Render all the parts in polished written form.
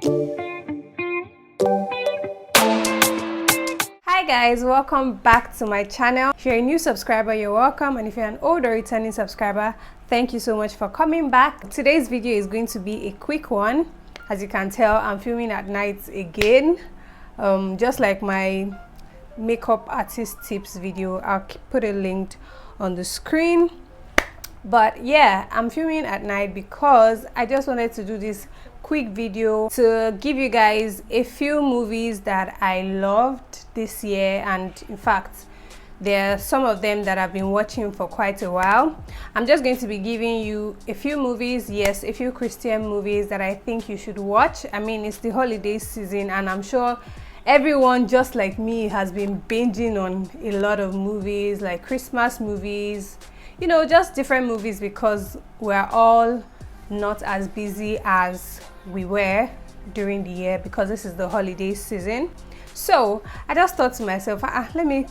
Hi guys, welcome back to my channel. If you're a new subscriber, you're welcome, and if you're an older returning subscriber, thank you so much for coming back. Today's video is going to be a quick one. As you can tell, I'm filming at night again, just like my makeup artist tips video. I'll put it linked on the screen. But yeah, I'm filming at night because I just wanted to do this quick video to give you guys a few movies that I loved this year, and in fact there are some of them that I've been watching for quite a while. I'm just going to be giving you a few movies, yes, a few Christian movies that I think you should watch. I mean, it's the holiday season and I'm sure everyone just like me has been binging on a lot of movies, like Christmas movies, you know, just different movies, because we're all not as busy as we were during the year because this is the holiday season. So I just thought to myself, let me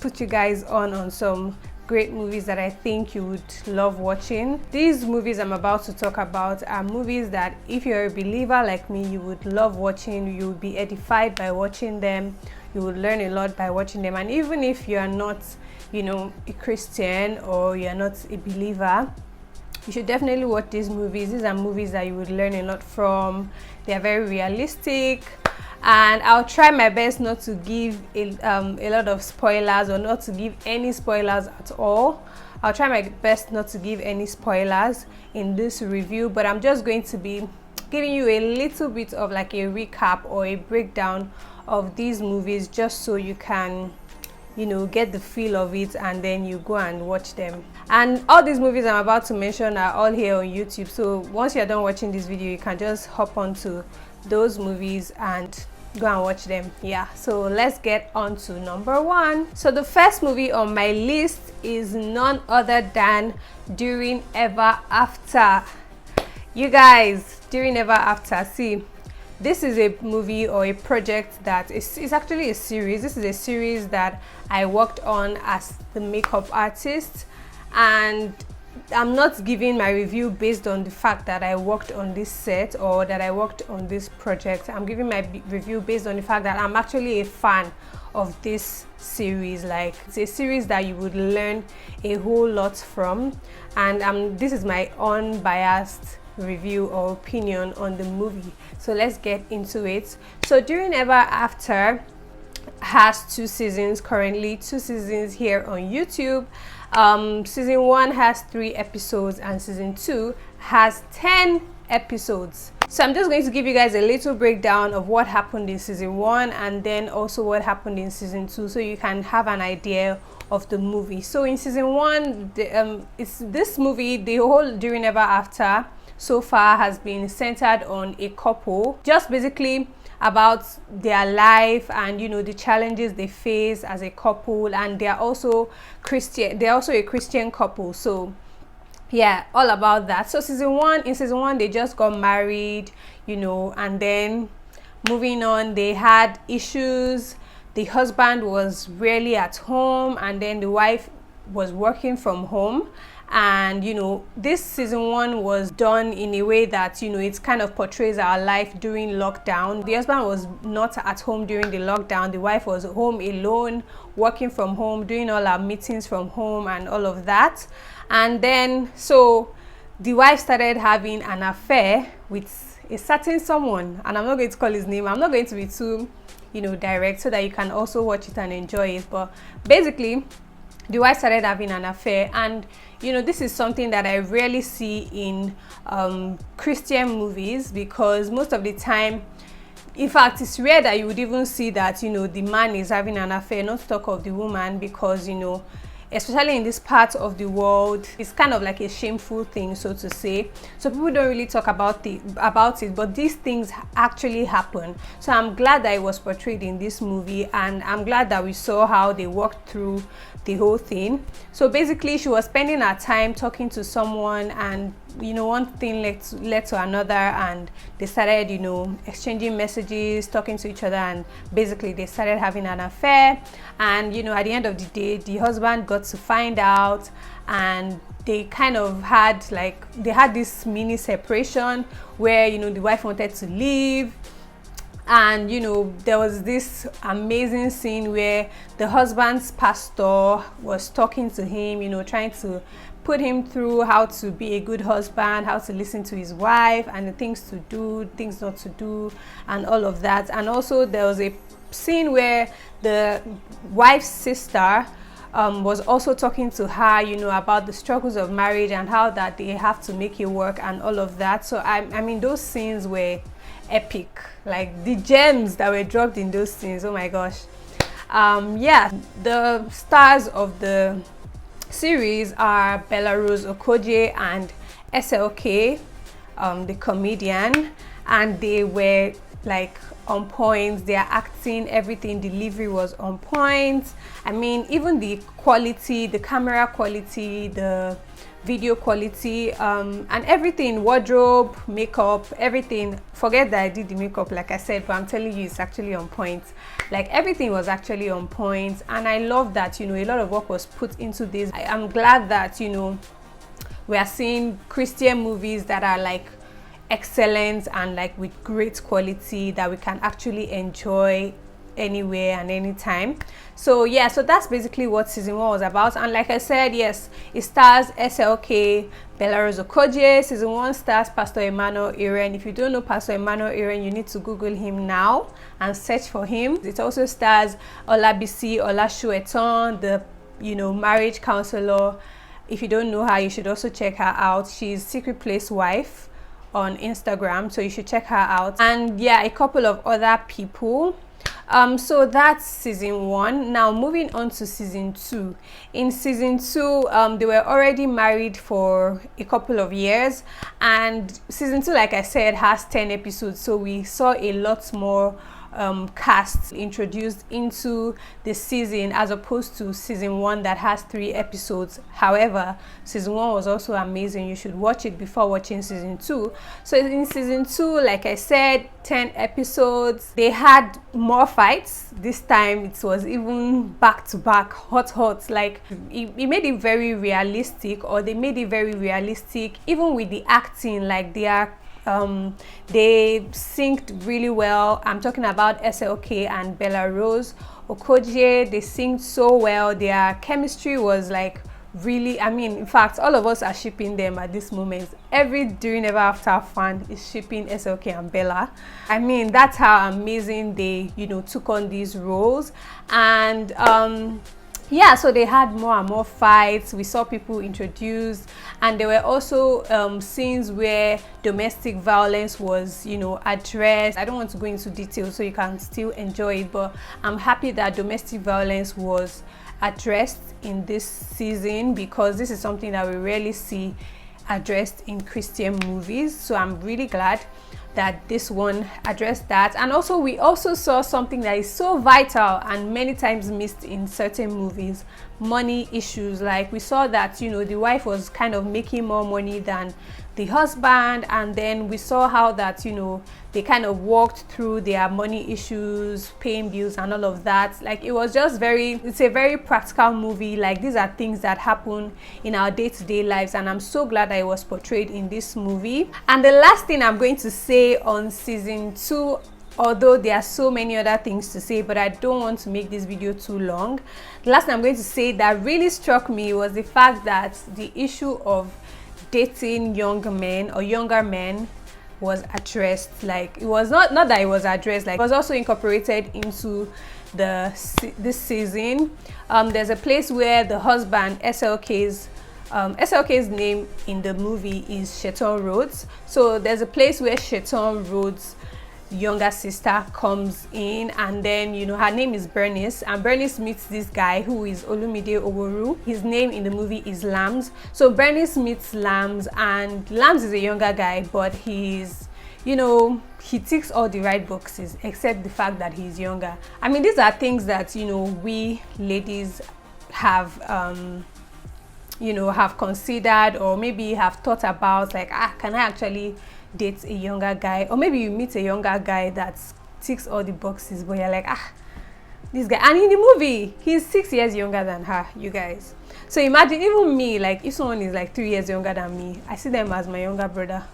put you guys on some great movies that I think you would love watching. These movies I'm about to talk about are movies that if you're a believer like me, you would love watching. You would be edified by watching them. You would learn a lot by watching them. And even if you are not, you know, a Christian or you're not a believer, you should definitely watch these movies. These are movies that you would learn a lot from. They are very realistic, and I'll try my best not to give a lot of spoilers, or not to give any spoilers at all. I'll try my best not to give any spoilers in this review, but I'm just going to be giving you a little bit of like a recap or a breakdown of these movies, just so you can, you know, get the feel of it and then you go and watch them. And all these movies I'm about to mention are all here on YouTube, so once you're done watching this video, you can just hop onto those movies and go and watch them. Yeah, so let's get on to number one. So the first movie on my list is none other than During Ever After. You guys, During Ever After, see, this is a movie or a project that is actually a series. This is a series that I worked on as the makeup artist, and I'm not giving my review based on the fact that I worked on this set or that I worked on this project. I'm giving my review based on the fact that I'm actually a fan of this series. Like, it's a series that you would learn a whole lot from, and this is my unbiased review or opinion on the movie. So let's get into it. So During Ever After has 2 seasons currently, 2 seasons here on YouTube. Season 1 has 3 episodes and season 2 has 10 episodes. So I'm just going to give you guys a little breakdown of what happened in season 1 and then also what happened in season 2, so you can have an idea of the movie. So in season 1, it's this movie, the whole During Ever After so far has been centered on a couple, just basically about their life and, you know, the challenges they face as a couple, and they're also a Christian couple. So yeah, all about that. So in season 1 they just got married, you know, and then moving on, they had issues. The husband was rarely at home, and then the wife was working from home. And, you know, this season 1 was done in a way that, you know, it kind of portrays our life during lockdown. The husband was not at home during the lockdown. The wife was home alone, working from home, doing all our meetings from home and all of that. And then so the wife started having an affair with a certain someone, and I'm not going to call his name. I'm not going to be too, you know, direct, so that you can also watch it and enjoy it. But basically, the wife started having an affair, and, you know, this is something that I rarely see in Christian movies, because most of the time, in fact, it's rare that you would even see that, you know, the man is having an affair, not to talk of the woman, because, you know, especially in this part of the world, it's kind of like a shameful thing, so to say. So people don't really talk about it, but these things actually happen. So I'm glad that it was portrayed in this movie, and I'm glad that we saw how they worked through the whole thing. So basically, she was spending her time talking to someone, and one thing led to another, and they started, exchanging messages, talking to each other, and basically they started having an affair. And at the end of the day, the husband got to find out, and they kind of had this mini separation where the wife wanted to leave. And there was this amazing scene where the husband's pastor was talking to him, trying to put him through how to be a good husband, how to listen to his wife, and the things to do, things not to do, and all of that. And also there was a scene where the wife's sister was also talking to her, about the struggles of marriage and how that they have to make it work and all of that. So I mean, those scenes were epic, like the gems that were dropped in those scenes. Oh my gosh. Yeah, the stars of the series are Bella Rose Okoje and SLK, the comedian, and they were like on point. Their acting, everything, delivery was on point. I mean, even the quality, the camera quality, the video quality, and everything, wardrobe, makeup, everything. Forget that I did the makeup, like I said, but I'm telling you, it's actually on point. Like, everything was actually on point, and I love that a lot of work was put into this. I'm glad that we are seeing Christian movies that are like excellent and like with great quality that we can actually enjoy anywhere and anytime. So yeah, so that's basically what season 1 was about. And like I said, yes, it stars SLK, Bella Rose Okoje. Season 1 stars Pastor Emmanuel Eren. If you don't know Pastor Emmanuel Eren, you need to Google him now and search for him. It also stars Olabisi Olashueton, the marriage counselor. If you don't know her, you should also check her out. She's Secret Place Wife on Instagram, so you should check her out. And yeah, a couple of other people. So that's season 1. Now moving on to season 2. In season 2, they were already married for a couple of years, and season 2, like I said, has 10 episodes, so we saw a lot more cast introduced into the season as opposed to season 1 that has 3 episodes. However, season 1 was also amazing. You should watch it before watching season 2. So in season 2, like I said, 10 episodes. They had more fights. This time it was even back to back, hot. Like it made it very realistic, or they made it very realistic even with the acting. Like they synced really well. I'm talking about SLK and Bella Rose Okoje. They synced so well. Their chemistry was like really, I mean, in fact, all of us are shipping them at this moment. Every During Ever After fan is shipping SLK and Bella. I mean, that's how amazing they took on these roles. And yeah, so they had more and more fights. We saw people introduced, and there were also scenes where domestic violence was addressed. I don't want to go into detail so you can still enjoy it, but I'm happy that domestic violence was addressed in this season, because this is something that we rarely see addressed in Christian movies. So I'm really glad that this one addressed that. And also, we also saw something that is so vital and many times missed in certain movies: money issues. Like, we saw that the wife was kind of making more money than the husband, and then we saw how that they kind of walked through their money issues, paying bills and all of that. Like, it was just it's a very practical movie. Like, these are things that happen in our day-to-day lives, and I'm so glad that it was portrayed in this movie. And the last thing I'm going to say on season 2, although there are so many other things to say, but I don't want to make this video too long, the last thing I'm going to say that really struck me was the fact that the issue of dating young men or younger men was addressed. Like, it was not that it was addressed, like, it was also incorporated into this season. There's a place where the husband, SLK's name in the movie is Sheton Rhodes. So there's a place where Sheton Rhodes' younger sister comes in, and then her name is Bernice, and Bernice meets this guy who is Olumide Oworu. His name in the movie is Lambs. So Bernice meets Lambs, and Lambs is a younger guy, but he's he ticks all the right boxes except the fact that he's younger. I mean, these are things that we ladies have you know, have considered or maybe have thought about, like, can I actually date a younger guy? Or maybe you meet a younger guy that ticks all the boxes, but you're like, this guy, and in the movie he's 6 years younger than her, you guys. So imagine, even me, like, if someone is like 3 years younger than me, I see them as my younger brother.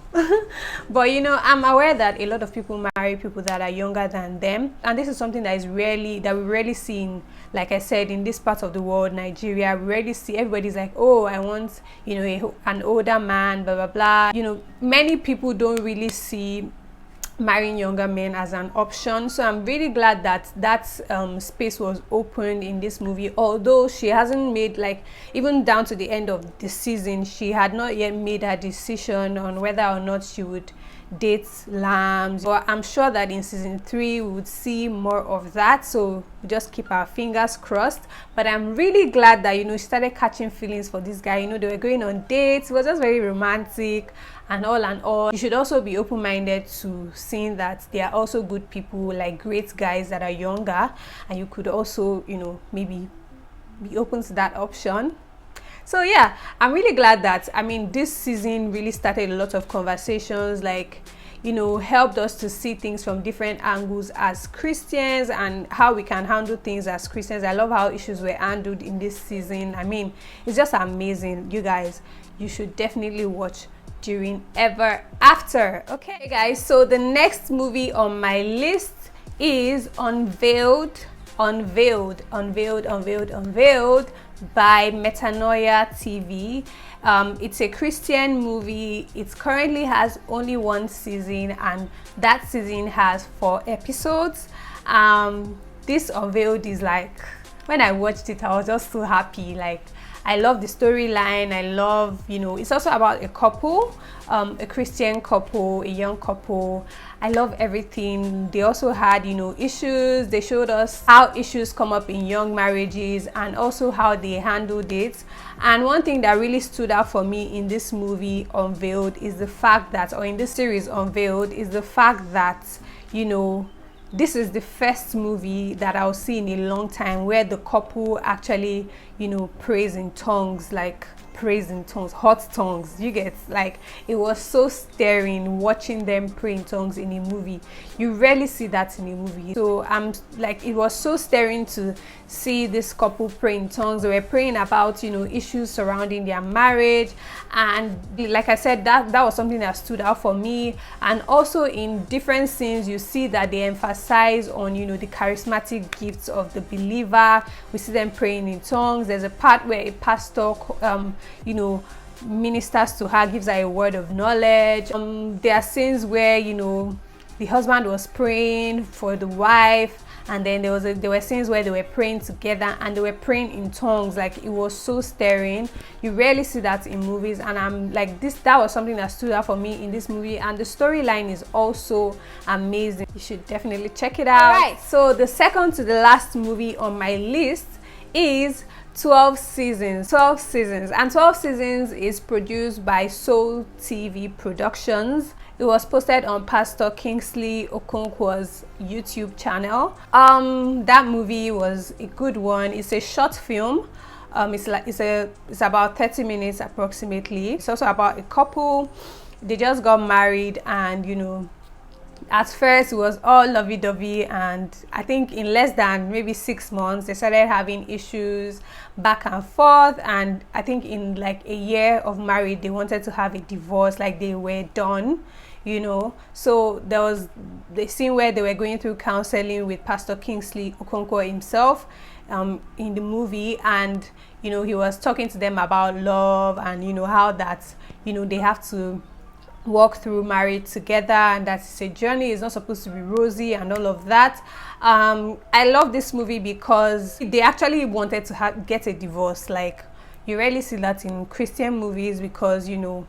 But you know, I'm aware that a lot of people marry people that are younger than them, and this is something that we rarely see in, like I said, in this part of the world, Nigeria. We rarely see, everybody's like, oh, I want, you know, an older man, blah blah blah. You know, many people don't really see marrying younger men as an option. So I'm really glad that that space was opened in this movie, although she hasn't made, like, even down to the end of the season, she had not yet made her decision on whether or not she would date lambs. But I'm sure that in season 3 we would see more of that, so we just keep our fingers crossed. But I'm really glad that, you know, she started catching feelings for this guy. You know, they were going on dates, it was just very romantic and all. You should also be open-minded to seeing that there are also good people, like great guys that are younger, and you could also, you know, maybe be open to that option. So yeah, I'm really glad that, I mean, this season really started a lot of conversations, like, you know, helped us to see things from different angles as Christians and how we can handle things as Christians. I love how issues were handled in this season. I mean, it's just amazing. You guys, you should definitely watch during Ever After. Okay guys, so the next movie on my list is Unveiled by Metanoia TV. It's a Christian movie. It currently has only 1 season, and that season has 4 episodes. This Unveiled is, like, when I watched it, I was just so happy. Like, I love the storyline. I love, you know, it's also about a couple, a Christian couple, a young couple. I love everything. They also had, you know, issues. They showed us how issues come up in young marriages and also how they handled it. And one thing that really stood out for me in this movie Unveiled is the fact that, or in this series Unveiled, is the fact that, you know, this is the first movie that I'll see in a long time where the couple actually, you know, prays in tongues, like praise in tongues, hot tongues. You get, like, it was so stirring watching them pray in tongues in a movie. You rarely see that in a movie. So I'm like, it was so stirring to see this couple pray in tongues. They were praying about, you know, issues surrounding their marriage, and like I said, that was something that stood out for me. And also in different scenes, you see that they emphasize on, you know, the charismatic gifts of the believer. We see them praying in tongues. There's a part where a pastor you know, ministers to her, gives her a word of knowledge. There are scenes where, you know, the husband was praying for the wife, and then there were scenes where they were praying together and they were praying in tongues. Like, it was so stirring. You rarely see that in movies, and I'm like, that was something that stood out for me in this movie. And the storyline is also amazing. You should definitely check it out. All right, so the second to the last movie on my list is 12 Seasons. And 12 Seasons is produced by Soul TV Productions. It was posted on Pastor Kingsley Okonkwo's YouTube channel. That movie was a good one. It's a short film. It's about 30 minutes approximately. It's also about a couple. They just got married, and, you know, at first it was all lovey-dovey, and I think in less than maybe 6 months they started having issues back and forth, and I think in like a year of marriage they wanted to have a divorce, like they were done, you know. So there was the scene where they were going through counseling with Pastor Kingsley Okonkwo himself in the movie, and, you know, he was talking to them about love, and, you know, how that, you know, they have to walk through marriage together, and that's a journey. It's not supposed to be rosy and all of that. I love this movie because they actually wanted to get a divorce. Like, you rarely see that in Christian movies, because, you know,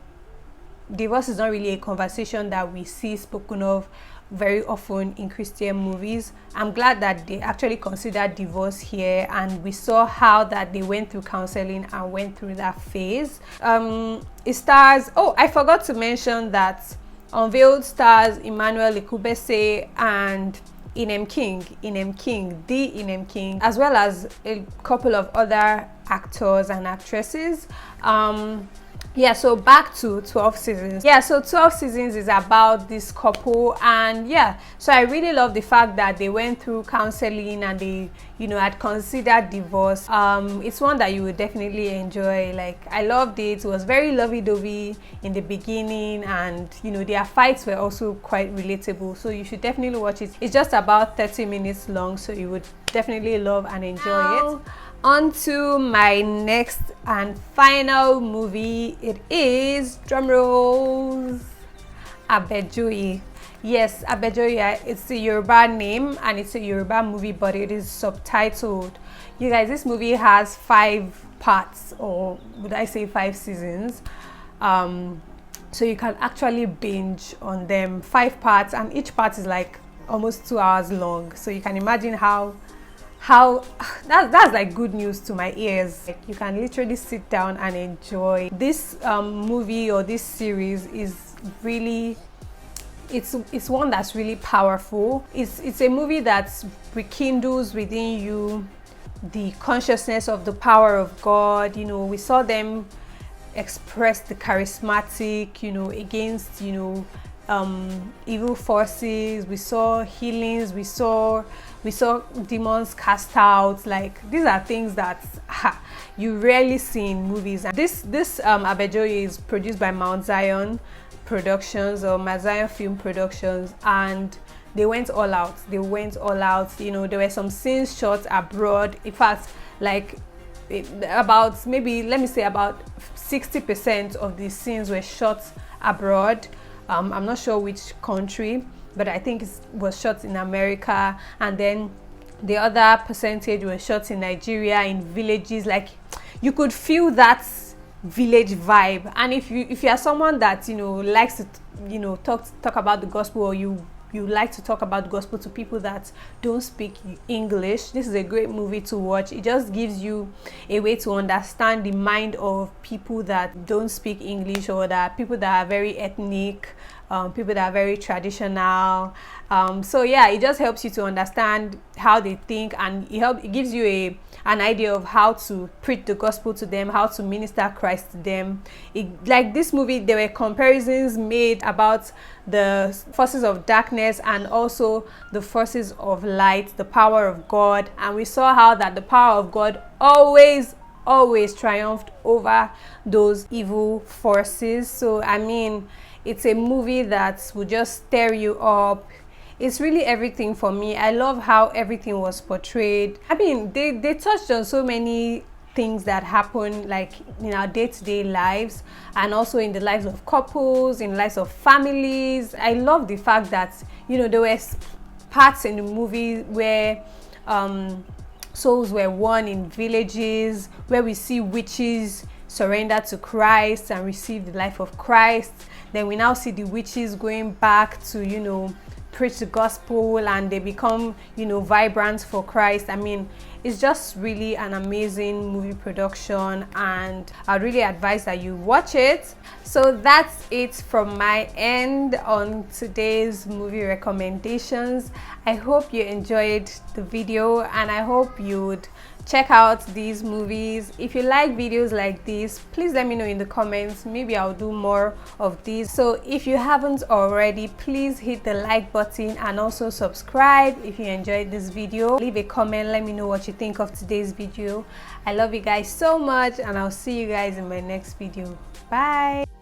divorce is not really a conversation that we see spoken of very often in Christian movies. I'm glad that they actually considered divorce here, and we saw how that they went through counseling and went through that phase. It stars, oh, I forgot to mention that Unveiled stars Emmanuel Ikubese and Inem King, as well as a couple of other actors and actresses. Yeah, so back to 12 seasons. Yeah, so 12 seasons is about this couple, and yeah, so I really love the fact that they went through counseling and they, you know, had considered divorce. It's one that you would definitely enjoy. Like, I loved it. It was very lovey-dovey in the beginning, and you know, their fights were also quite relatable, so you should definitely watch it. It's just about 30 minutes long, so you would definitely love and enjoy it. On to my next and final movie. It is, drum rolls, Abejoye. Yes, Abejoye. It's a Yoruba name and it's a Yoruba movie, but it is subtitled. You guys, this movie has 5 parts, or would I say 5 seasons? So you can actually binge on them. 5 parts, and each part is like almost 2 hours long. So you can imagine how that's like good news to my ears. Like, you can literally sit down and enjoy this movie, or this series is really, it's one that's really powerful. It's a movie that rekindles within you the consciousness of the power of God. You know, we saw them express the charismatic, you know, against, you know, evil forces. We saw healings, we saw demons cast out. Like, these are things that you rarely see in movies. And this Abejoye is produced by Mount Zion Productions, or Mount Zion Film Productions, and they went all out. You know, there were some scenes shot abroad. In fact, like, about, maybe, let me say, about 60% of the scenes were shot abroad. I'm not sure which country, but I think it was shot in America, and then the other percentage was shot in Nigeria, in villages. Like, you could feel that village vibe. And if you are someone that, you know, likes to, you know, talk about the gospel, or you like to talk about the gospel to people that don't speak English, this is a great movie to watch. It just gives you a way to understand the mind of people that don't speak English, or that people that are very ethnic, people that are very traditional. So yeah, it just helps you to understand how they think, and it gives you an idea of how to preach the gospel to them, how to minister Christ to them. Like, this movie, there were comparisons made about the forces of darkness and also the forces of light, the power of God, and we saw how that the power of God always triumphed over those evil forces. So I mean, it's a movie that will just stir you up. It's really everything for me. I love how everything was portrayed. I mean, they touched on so many things that happen, like, in our day-to-day lives, and also in the lives of couples, in the lives of families. I love the fact that, you know, there were parts in the movie where souls were won in villages, where we see witches surrender to Christ and receive the life of Christ. Then we now see the witches going back to, you know, preach the gospel, and they become, you know, vibrant for Christ. I mean, it's just really an amazing movie production, and I'd really advise that you watch it. So that's it from my end on today's movie recommendations. I hope you enjoyed the video, and I hope you would check out these movies. If you like videos like this, please let me know in the comments. Maybe I'll do more of these. So if you haven't already, please hit the like button and also subscribe if you enjoyed this video. Leave a comment, let me know what you think of today's video. I love you guys so much, and I'll see you guys in my next video. Bye.